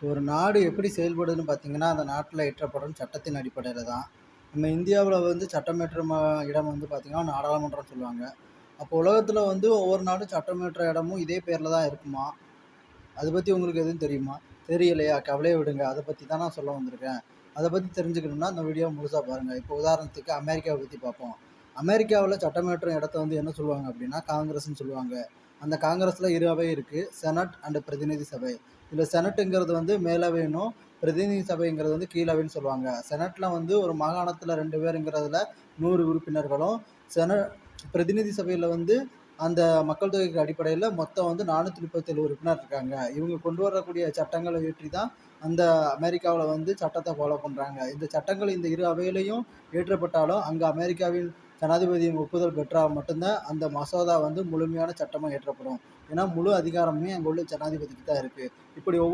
ஒரு நாடு எப்படி செயல்படுதுன்னு பார்த்தீங்கன்னா, அந்த நாட்டில இயற்றப்படும் சட்டத்தின் அடிப்படையில தான். நம்ம இந்தியாவுல வந்து சட்டம் இயற்றும் இடம் வந்து பார்த்தீங்கன்னா, நாடாளுமன்றம்னு சொல்லுவாங்க. அப்போ உலகத்தில வந்து ஒவ்வொரு நாடும் சட்டம் இயற்ற இடமும் இதே பேர்ல தான் இருக்குமா? அத பத்தி உங்களுக்கு எதுவும் தெரியுமா? தெரியலையா? கவலைய விடுங்க. அத பத்தி தான் நான் சொல்ல வந்திருக்கேன். அத பத்தி தெரிஞ்சுக்கணும்னா, இந்த வீடியோவ முழுசா பாருங்க. இப்போ உதாரணத்துக்கு அமெரிக்காவ பத்தி பார்ப்போம். அமெரிக்காவுல சட்டம் இயற்றும் இடத்த வந்து என்ன சொல்லுவாங்க அப்படின்னா, காங்கிரஸ்ன்னு சொல்லுவாங்க. அந்த காங்கிரஸ்ல 2 அவை இருக்கு. செனட் அண்ட் பிரதிநிதி சபை. இதுல செனட்டுங்கிறது வந்து மேலவைன்னும், பிரதிநிதி சபைங்கிறது வந்து கீழவைன்னு சொல்லுவாங்க. செனட்ல வந்து ஒரு மாகாணத்துல 2 பேருங்கிறதுல 100 உறுப்பினர்களும், சென பிரதிநிதி சபையில வந்து அந்த மக்கள் தொகைக்கு அடிப்படையில மொத்தம் வந்து 437 உறுப்பினர் இருக்காங்க. இவங்க கொண்டு வரக்கூடிய சட்டங்கள இயற்றி தான் அந்த அமெரிக்காவுல வந்து சட்டத்த ஃபாலோ பண்றாங்க. இந்த சட்டங்கள் இந்த 2 அவையிலயும் இயற்றப்பட்டாலும், அங்க அமெரிக்காவின் ஜனாதிபதியின் ஒப்புதல் பெற்றா மட்டும் தான் அந்த மசோதா வந்து முழுமையான சட்டமா இயற்றப்படும். ஏன்னா, முழு அதிகாரமுமே அங்க உள்ள ஜனாதிபதிக்கு தான் இருக்கு. இப்படி